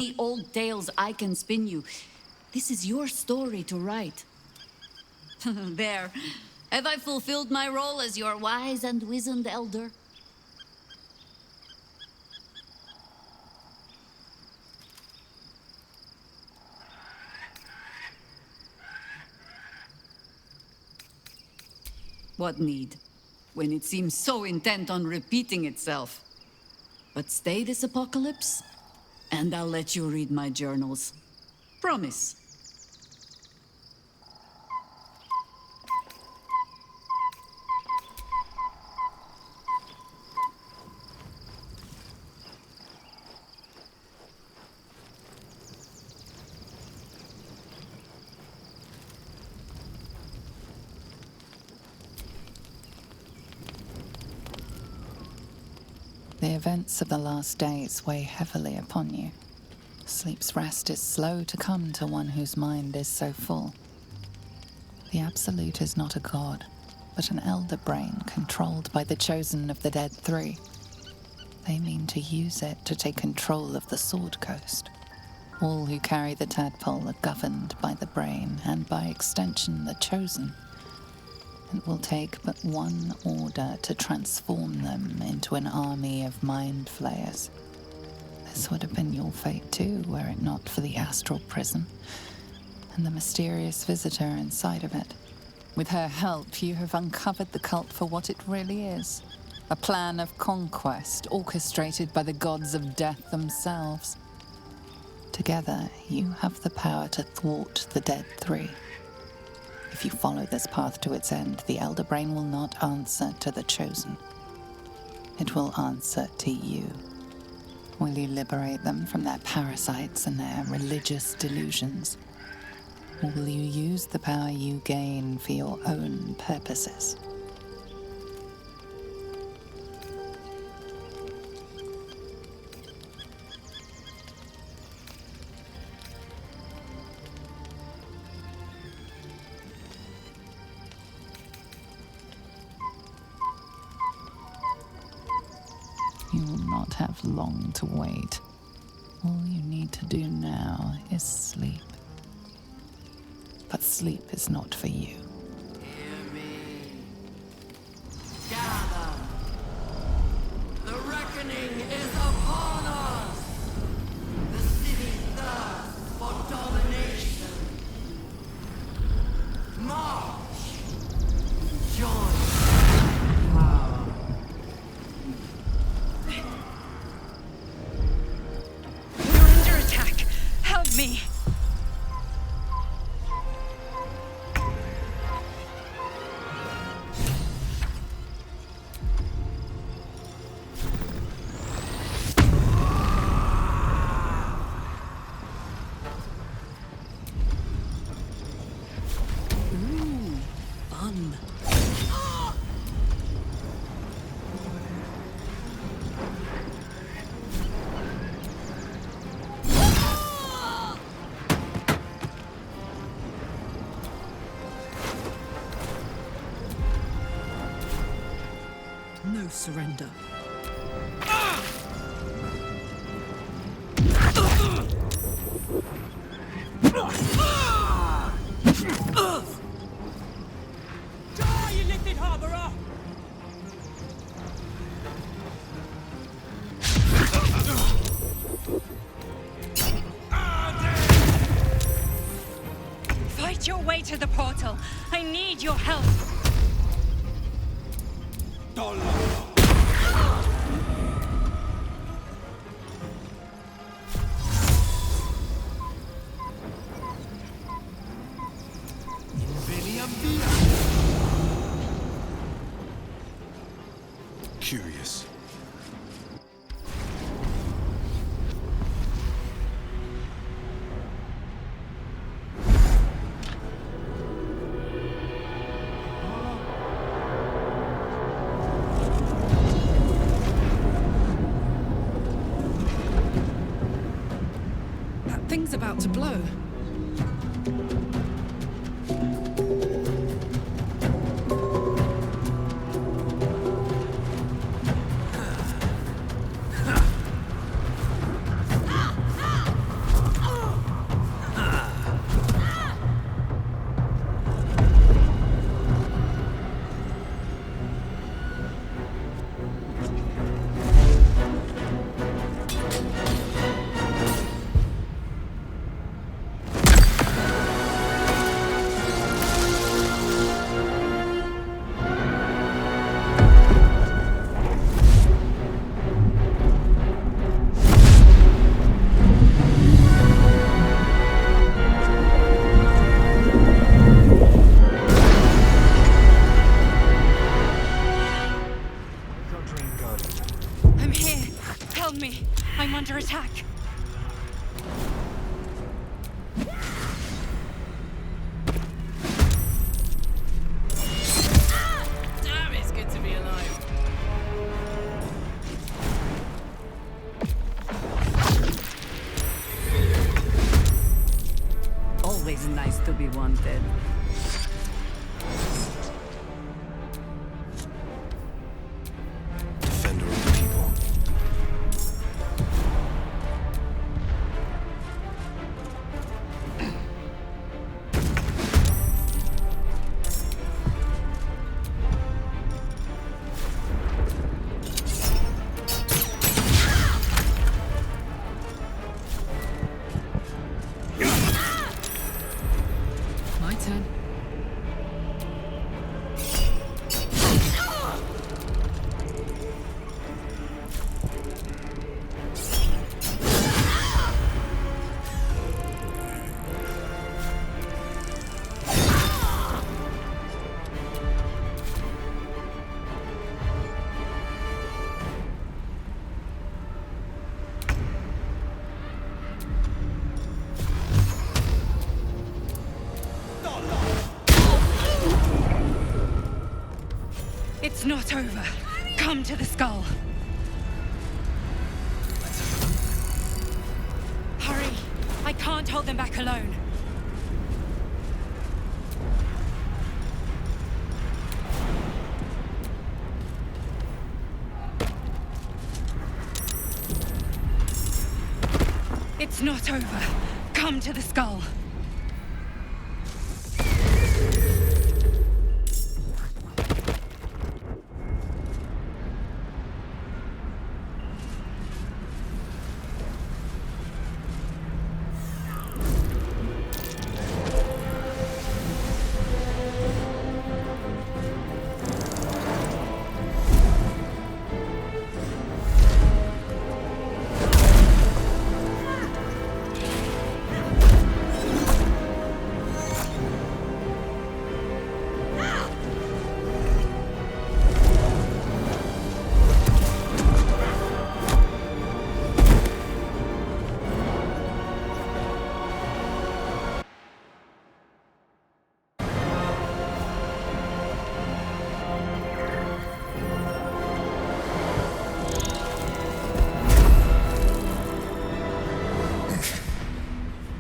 Any old tales I can spin you. This is your story to write. There. Have I fulfilled my role as your wise and wizened elder? What need, when it seems so intent on repeating itself? But stay this apocalypse, and I'll let you read my journals. Promise. The events of the last days weigh heavily upon you. Sleep's rest is slow to come to one whose mind is so full. The Absolute is not a god, but an elder brain controlled by the chosen of the Dead Three. They mean to use it to take control of the Sword Coast. All who carry the tadpole are governed by the brain, and by extension the chosen. It will take but one order to transform them into an army of mind flayers. This would have been your fate too, were it not for the astral prison and the mysterious visitor inside of it. With her help, you have uncovered the cult for what it really is. A plan of conquest orchestrated by the gods of death themselves. Together, you have the power to thwart the Dead Three. If you follow this path to its end, the Elder Brain will not answer to the Chosen. It will answer to you. Will you liberate them from their parasites and their religious delusions? Or will you use the power you gain for your own purposes? You will not have long to wait. All you need to do now is sleep. But sleep is not for you. Hear me. Gather. The reckoning is upon us. The city thirsts for domination. March. Join. Power. We're under attack. Help me. Fun. No surrender. Die, you lifted harborer! Fight your way to the portal. I need your help. Curious. That thing's about to blow. always nice to be wanted. Defender of the people. My turn. It's not over. Come to the skull. Hurry! I can't hold them back alone. It's not over. Come to the skull.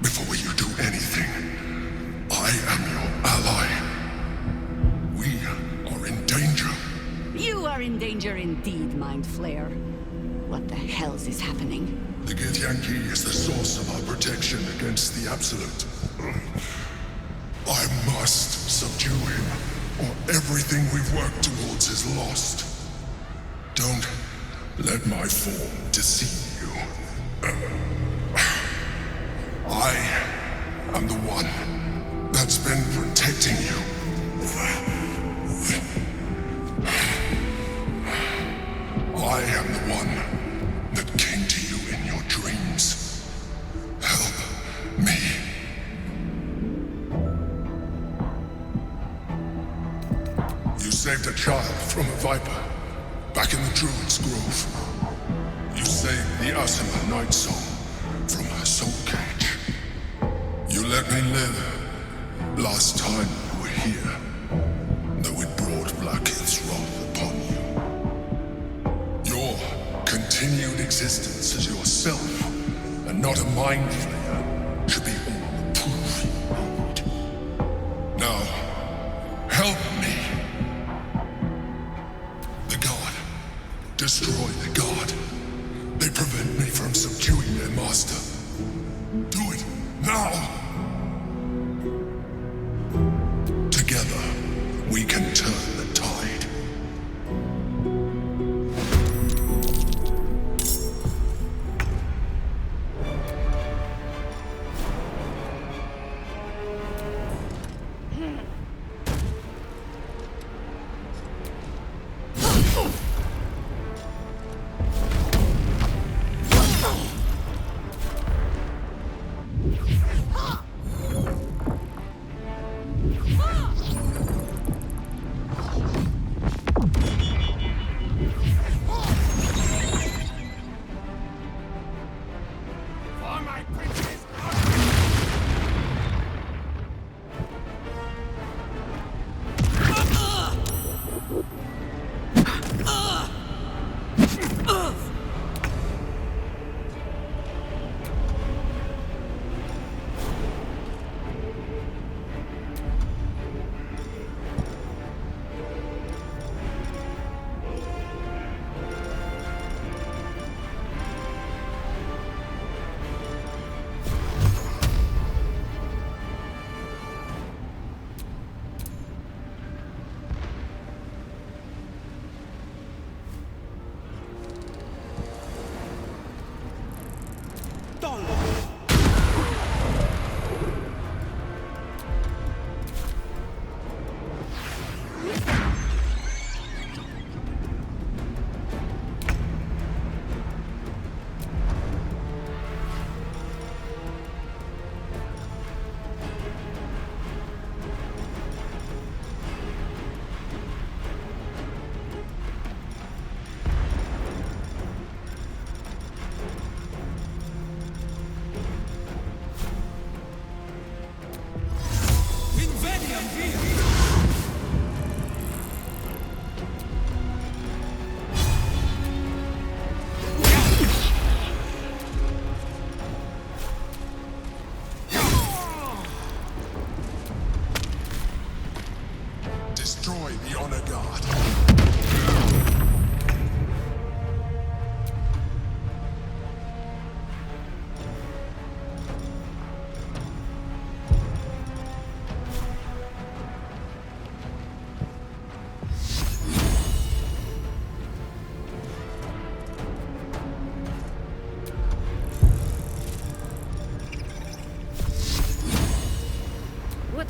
Before you do anything, I am your ally. We are in danger. You are in danger indeed, Mind Flayer. What the hell's is happening? The Githyanki is the source of our protection against the Absolute. I must subdue him, or everything we've worked towards is lost. Don't let my form deceive you. I am the one that's been protecting you. I am the one that came to you in your dreams. Help me. You saved a child from a viper back in the Druid's Grove. You saved the Asima Night Song from her soul cage. You let me live last time you were here, though it brought Blackheath's wrath upon you. Your continued existence as yourself, and not a mind flayer, should be all the proof you need. Now, help me. The God. Destroy the God. They prevent me from subduing their master. Do it now! Together, we can turn the tide.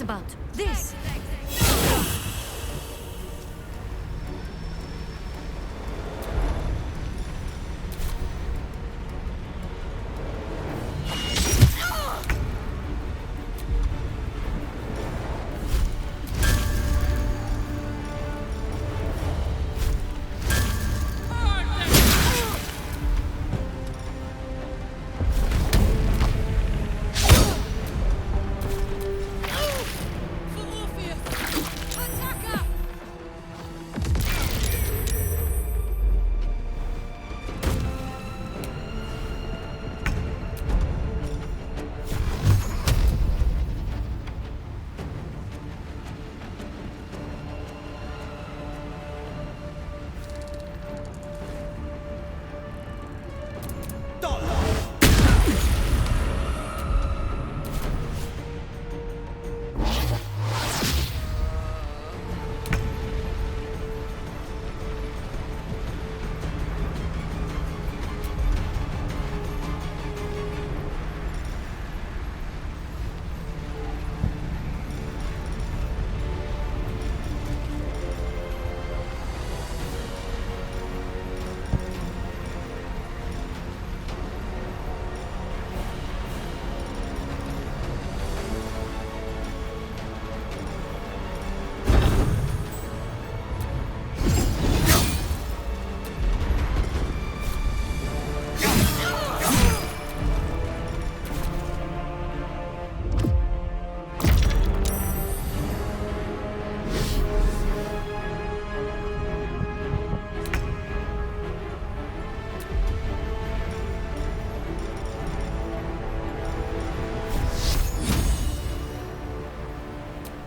What about this?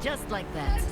Just like that.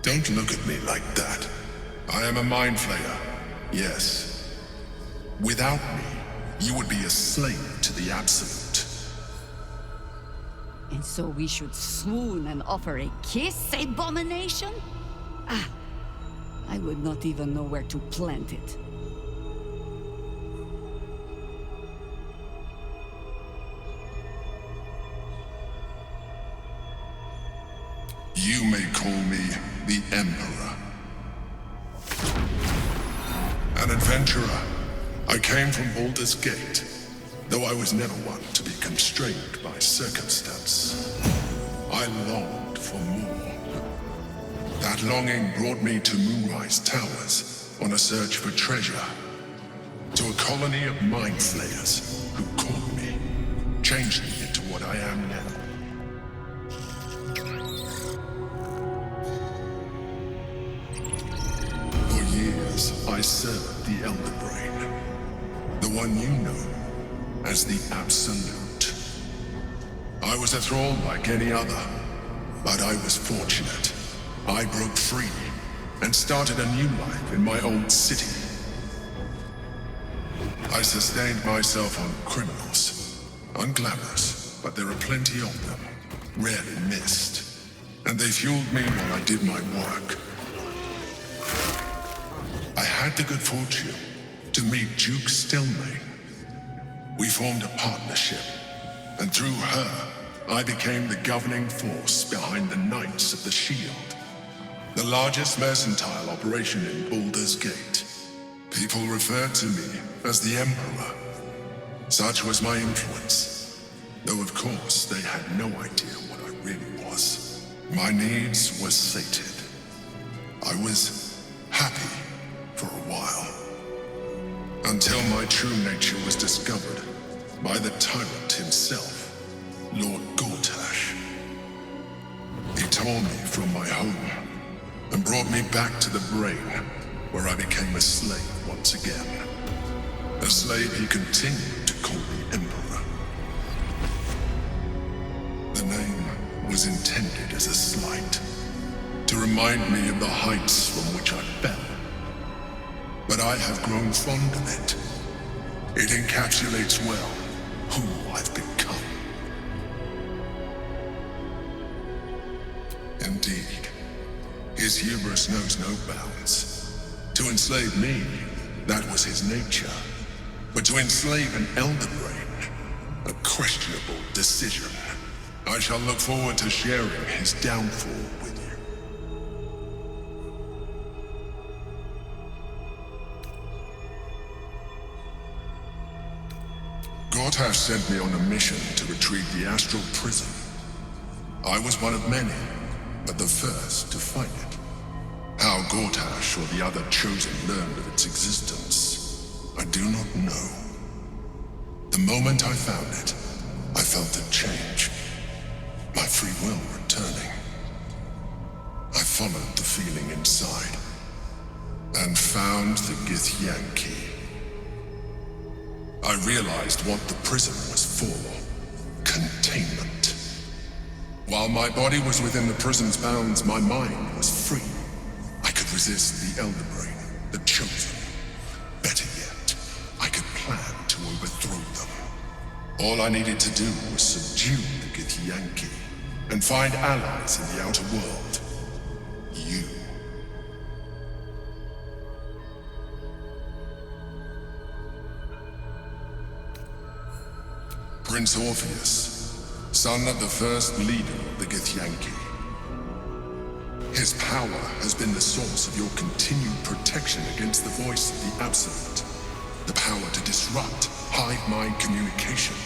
Don't look at me like that. I am a mind flayer, yes. Without me, you would be a slave to the Absolute. And so we should swoon and offer a kiss, abomination? Ah, I would not even know where to plant it. You may call me the Emperor. An adventurer, I came from Baldur's Gate, though I was never one to be constrained by circumstance. I longed for more. That longing brought me to Moonrise Towers on a search for treasure, to a colony of mind flayers who caught me, changed me into what I am now. For years, I served the Elder Brain, the one you know as the Absolute. I was a thrall like any other, but I was fortunate. I broke free and started a new life in my old city. I sustained myself on criminals, unglamorous, but there are plenty of them, rarely missed, and they fueled me while I did my work. I had the good fortune to meet Duke Stelmane. We formed a partnership, and through her, I became the governing force behind the Knights of the Shield, the largest mercantile operation in Baldur's Gate. People referred to me as the Emperor. Such was my influence, though of course they had no idea what I really was. My needs were sated. I was happy for a while, until my true nature was discovered by the tyrant himself, Lord Gortash. He tore me from my home and brought me back to the Brain, where I became a slave once again. A slave he continued to call the Emperor. The name was intended as a slight, to remind me of the heights from which I fell. But I have grown fond of it. It encapsulates well who I've become. Indeed, his hubris knows no bounds. To enslave me, that was his nature. But to enslave an Elder Brain, a questionable decision. I shall look forward to sharing his downfall with you. Gortash sent me on a mission to retrieve the Astral Prison. I was one of many, but the first to find it. How Gortash or the other Chosen learned of its existence, I do not know. The moment I found it, I felt a change, my free will returning. I followed the feeling inside, and found the Githyanki. I realized what the prison was for: containment. While my body was within the prison's bounds, my mind was free. I could resist the Elder Brain, the Chosen. Better yet, I could plan to overthrow them. All I needed to do was subdue the Githyanki and find allies in the outer world. You. Prince Orpheus, son of the first leader of the Githyanki. His power has been the source of your continued protection against the voice of the Absolute. The power to disrupt hive-mind communication.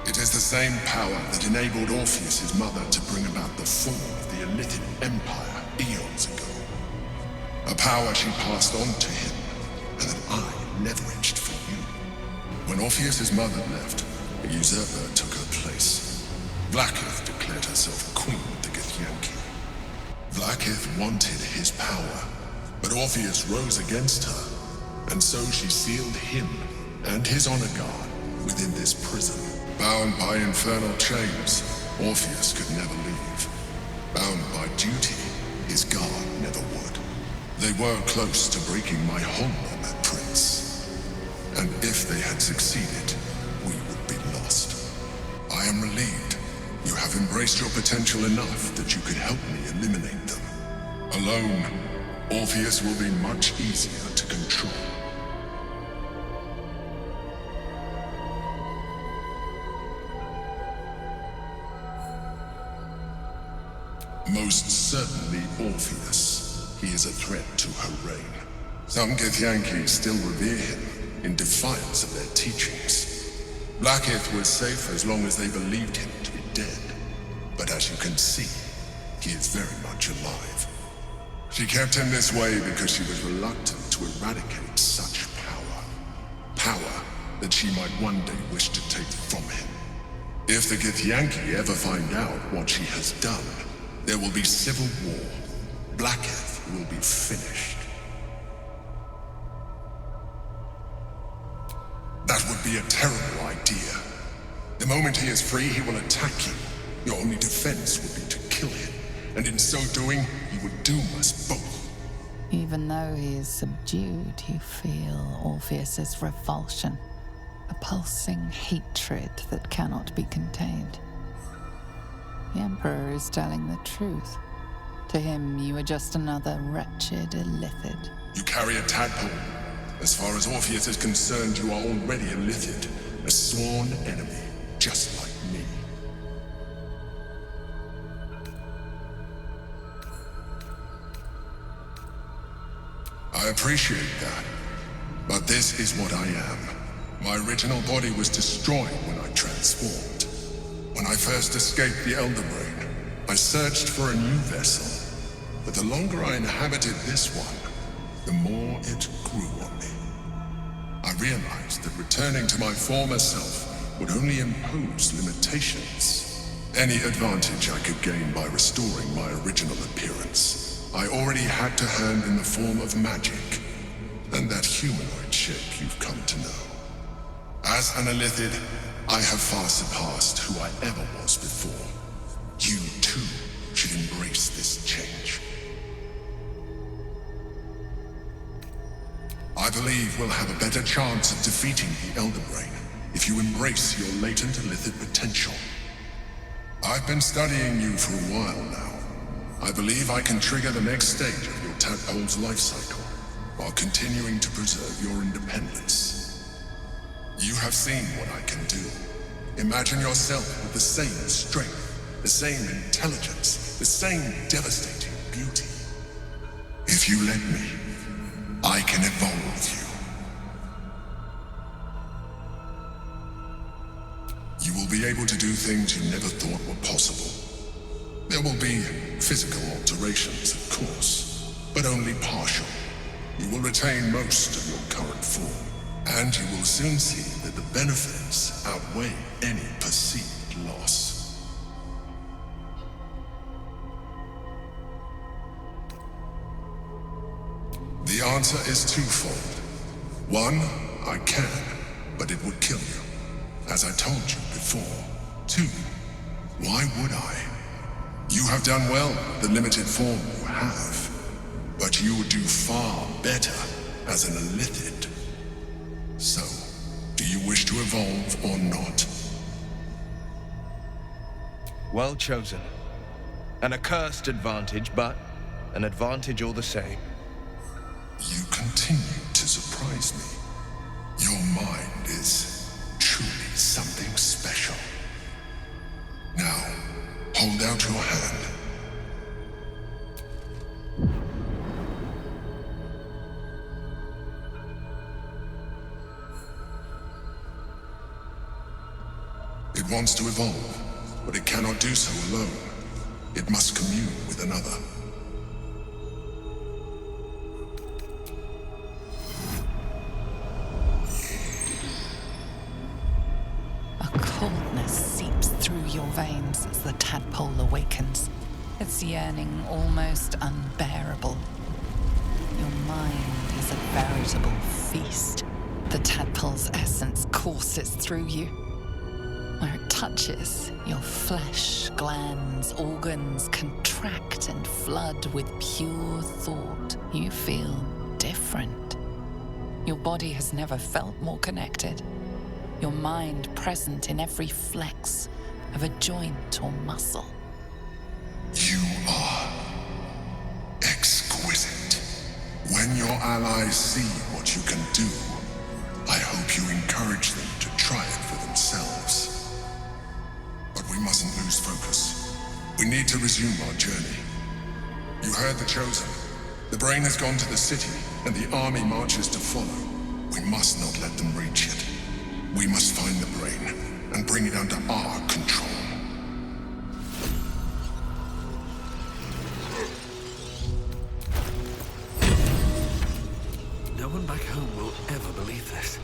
It is the same power that enabled Orpheus's mother to bring about the fall of the Elitid Empire eons ago. A power she passed on to him, and that I leveraged for you. When Orpheus's mother left, a usurper took her place. Vlaakith declared herself queen of the Githyanki. Vlaakith wanted his power, but Orpheus rose against her, and so she sealed him and his honor guard within this prison. Bound by infernal chains, Orpheus could never leave. Bound by duty, his guard never would. They were close to breaking my hold on that prince. And if they had succeeded, we would be lost. I am relieved. You have embraced your potential enough that you could help me eliminate them. Alone, Orpheus will be much easier to control. Most certainly Orpheus. He is a threat to her reign. Some Githyanki still revere him, in defiance of their teachings. Blackith was safe as long as they believed him to be dead. But as you can see, he is very much alive. She kept him this way because she was reluctant to eradicate such power. Power that she might one day wish to take from him. If the Githyanki ever find out what she has done, there will be civil war. Blackith will be finished. That would be a terrible idea. The moment he is free, he will attack you. Your only defense would be to kill him, and in so doing, he would doom us both. Even though he is subdued, you feel Orpheus's revulsion, a pulsing hatred that cannot be contained. The Emperor is telling the truth. To him, you are just another wretched illithid. You carry a tadpole. As far as Orpheus is concerned, you are already a illithid, a sworn enemy, just like me. I appreciate that, but this is what I am. My original body was destroyed when I transformed. When I first escaped the Elder Brain, I searched for a new vessel, but the longer I inhabited this one, the more it grew on me. I realized that returning to my former self would only impose limitations. Any advantage I could gain by restoring my original appearance, I already had to hand in the form of magic, and that humanoid shape you've come to know. As an illithid, I have far surpassed who I ever was before. You, too, should embrace this change. I believe we'll have a better chance of defeating the Elder Brain if you embrace your latent illithid potential. I've been studying you for a while now. I believe I can trigger the next stage of your tadpole's life cycle, while continuing to preserve your independence. You have seen what I can do. Imagine yourself with the same strength, the same intelligence, the same devastating beauty. If you let me, I can evolve you. You will be able to do things you never thought were possible. There will be physical alterations, of course, but only partial. You will retain most of your current form, and you will soon see that the benefits outweigh any perceived loss. The answer is twofold. One, I can, but it would kill you, as I told you before. Two, why would I? You have done well with the limited form you have, but you would do far better as an illithid. So, do you wish to evolve or not? Well chosen. An accursed advantage, but an advantage all the same. You continue to surprise me. Your mind is truly something special. Now, hold out your hand. It wants to evolve, but it cannot do so alone. It must commune with another. A coldness seeps through your veins as the tadpole awakens, its yearning almost unbearable. Your mind is a veritable feast. The tadpole's essence courses through you. Where it touches, your flesh, glands, organs contract and flood with pure thought. You feel different. Your body has never felt more connected. Your mind present in every flex of a joint or muscle. You are exquisite. When your allies see what you can do, I hope you encourage them to try it for themselves. But we mustn't lose focus. We need to resume our journey. You heard the Chosen. The brain has gone to the city, and the army marches to follow. We must not let them reach it. We must find the brain and bring it under our control. No one back home will ever believe this.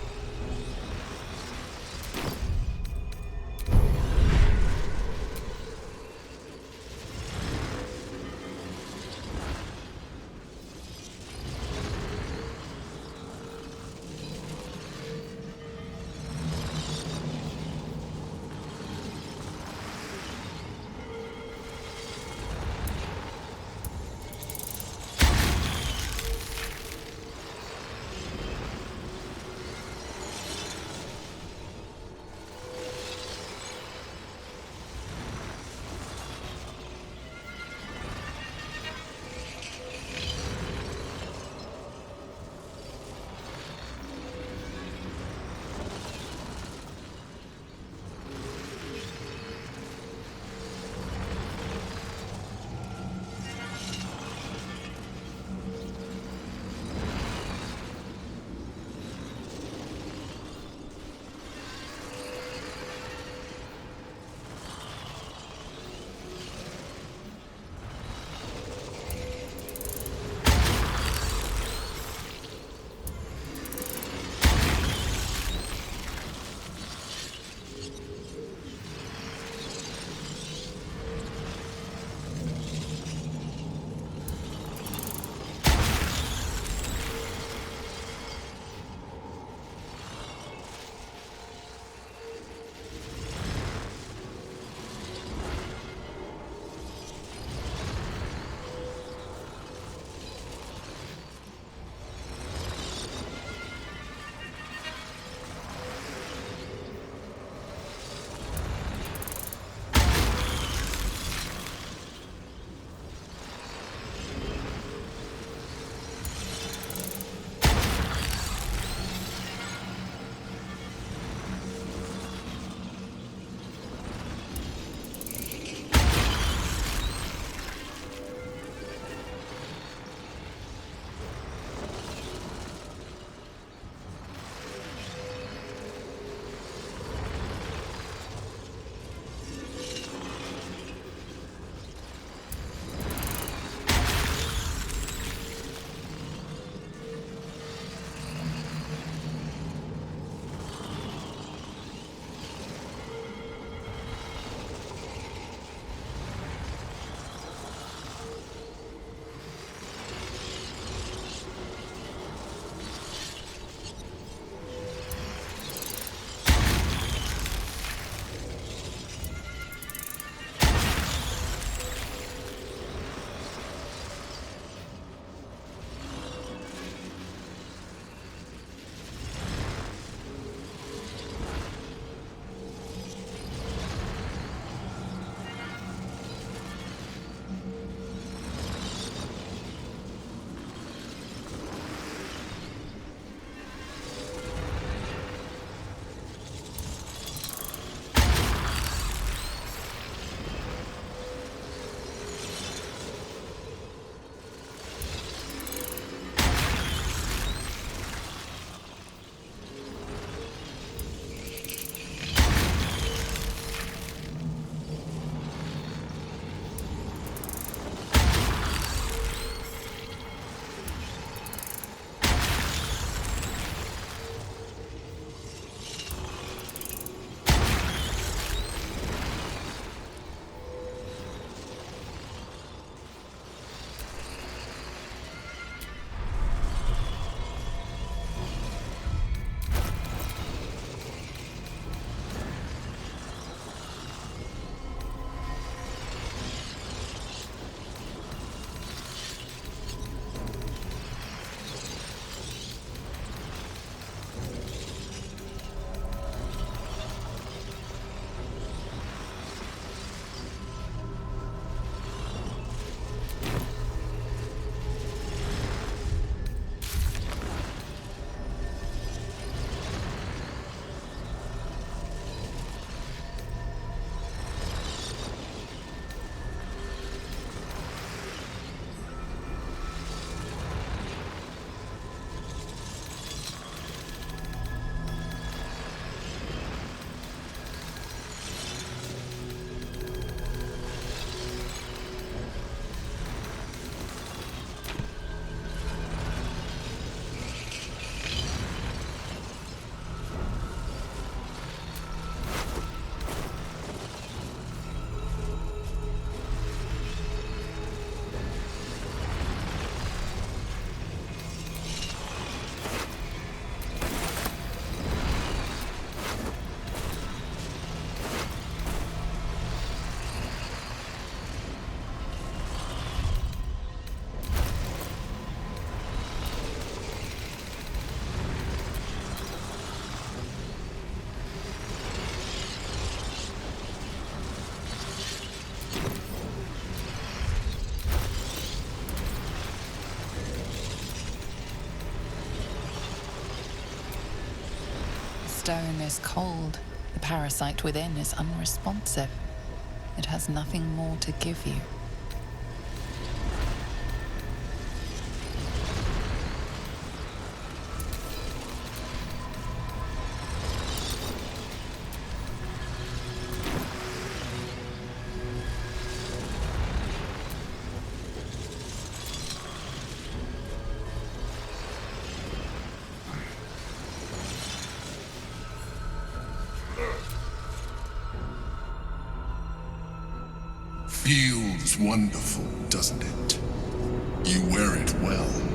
stone is cold. The parasite within is unresponsive. It has nothing more to give you. Feels wonderful, doesn't it? You wear it well.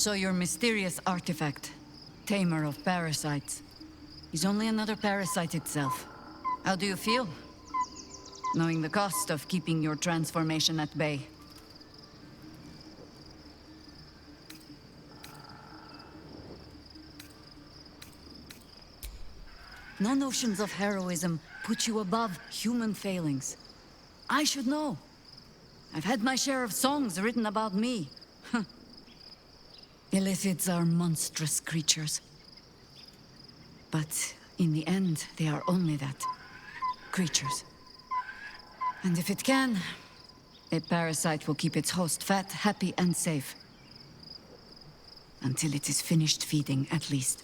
So your mysterious artifact, tamer of parasites, is only another parasite itself. How do you feel? Knowing the cost of keeping your transformation at bay. No notions of heroism put you above human failings. I should know. I've had my share of songs written about me. Illithids are monstrous creatures. But in the end, they are only that. Creatures. And if it can, a parasite will keep its host fat, happy, and safe. Until it is finished feeding, at least.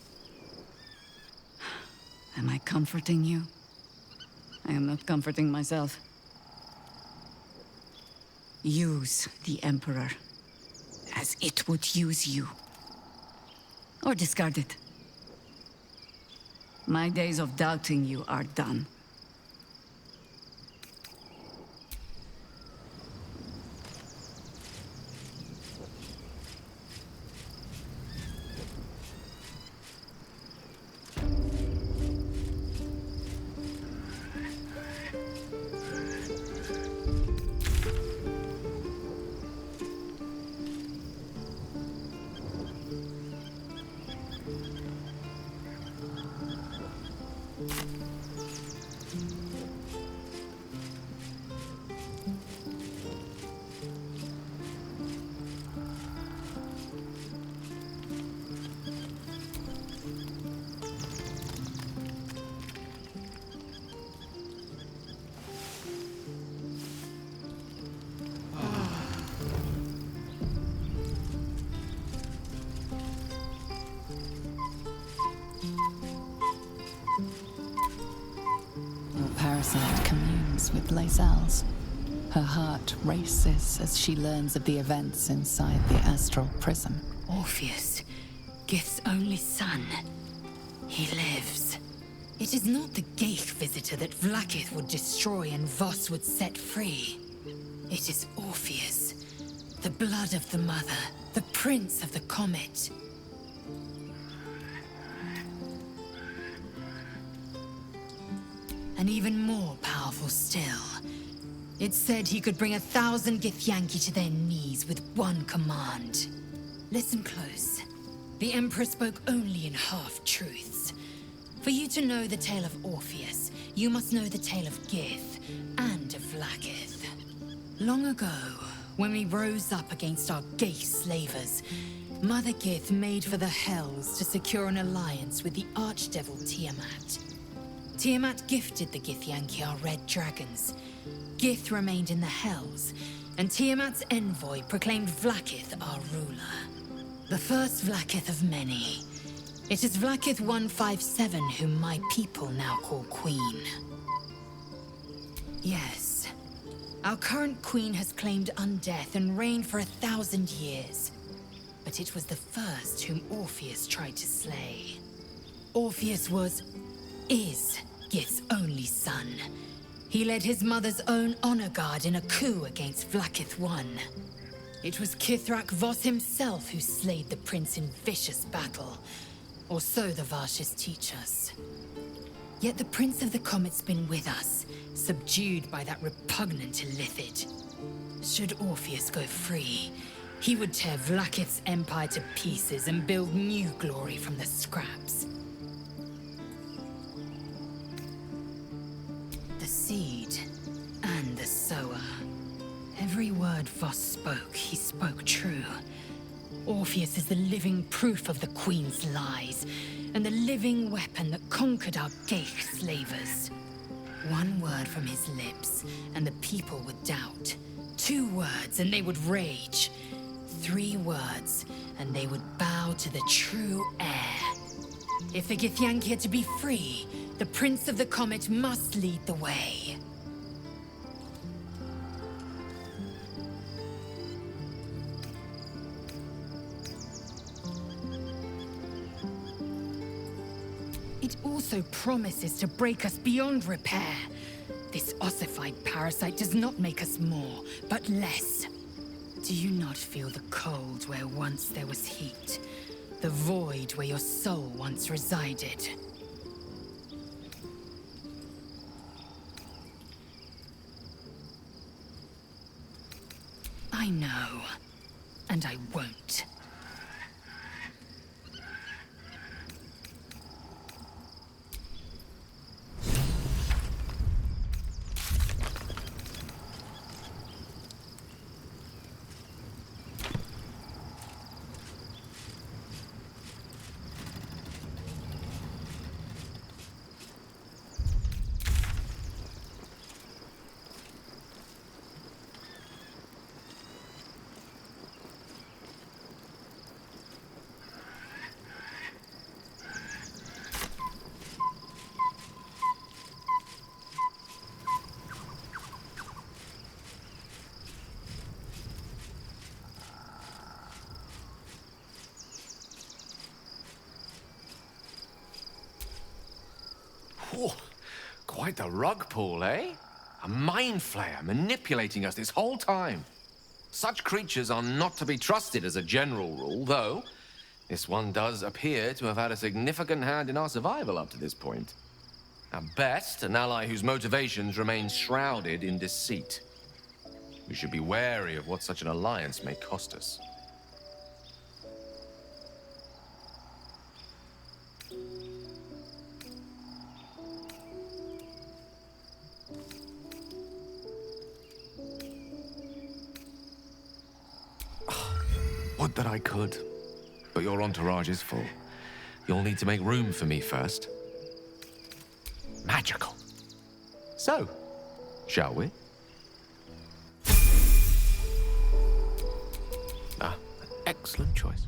Am I comforting you? I am not comforting myself. Use the Emperor as it would use you. Or discard it. My days of doubting you are done. with Lae'zel's. Her heart races as she learns of the events inside the astral prison. Orpheus, Gith's only son. He lives. It is not the Geich visitor that Vlaakith would destroy and Voss would set free. It is Orpheus, the blood of the mother, the prince of the comet. And even more powerful still, it said he could bring 1,000 Githyanki to their knees with one command. Listen close. The Emperor spoke only in half-truths. For you to know the tale of Orpheus, you must know the tale of Gith and of Vlaakith. Long ago, when we rose up against our Geich slavers, Mother Gith made for the Hells to secure an alliance with the Archdevil Tiamat. Tiamat gifted the Githyanki our red dragons. Gith remained in the Hells, and Tiamat's envoy proclaimed Vlaakith our ruler. The first Vlaakith of many. It is Vlaakith 157 whom my people now call Queen. Yes, our current Queen has claimed undeath and reigned for 1,000 years. But it was the first whom Orpheus tried to slay. Orpheus is Gith's only son. He led his mother's own honor guard in a coup against Vlaakith I. It was Kithrak Voss himself who slayed the prince in vicious battle, or so the Varshas teach us. Yet the Prince of the Comet's been with us, subdued by that repugnant Illithid. Should Orpheus go free, he would tear Vlaakith's empire to pieces and build new glory from the scraps. The seed and the sower. Every word Voss spoke, he spoke true. Orpheus is the living proof of the Queen's lies, and the living weapon that conquered our Geich slavers. One word from his lips, and the people would doubt. 2 words, and they would rage. 3 words, and they would bow to the true heir. If the Githyanki are to be free, the Prince of the Comet must lead the way. It also promises to break us beyond repair. This ossified parasite does not make us more, but less. Do you not feel the cold where once there was heat? The void where your soul once resided? I know, and I won't. Oh, quite the rug pull, eh? A mind flayer manipulating us this whole time. Such creatures are not to be trusted as a general rule, though this one does appear to have had a significant hand in our survival up to this point. At best, an ally whose motivations remain shrouded in deceit. We should be wary of what such an alliance may cost us. Would that I could, but your entourage is full. You'll need to make room for me first. Magical. So, shall we? Ah, an excellent choice.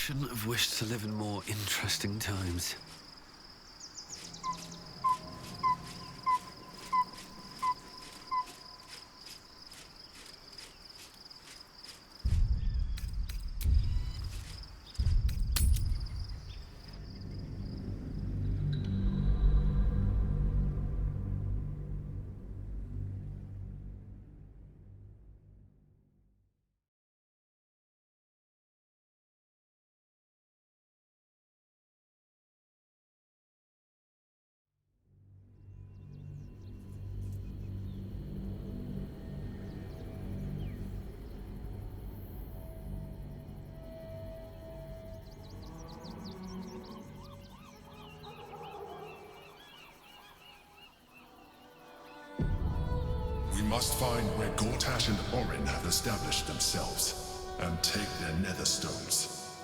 Shouldn't have wished to live in more interesting times. We must find where Gortash and Orin have established themselves, and take their nether stones.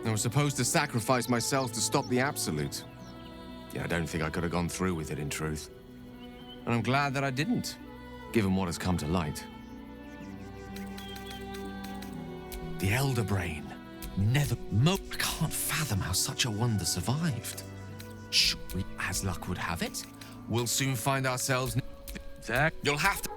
I was supposed to sacrifice myself to stop the Absolute. Yeah, I don't think I could have gone through with it, in truth. And I'm glad that I didn't, given what has come to light. The Elder Brain. I can't fathom how such a wonder survived. Surely, as luck would have it, we'll soon find ourselves... You'll have to...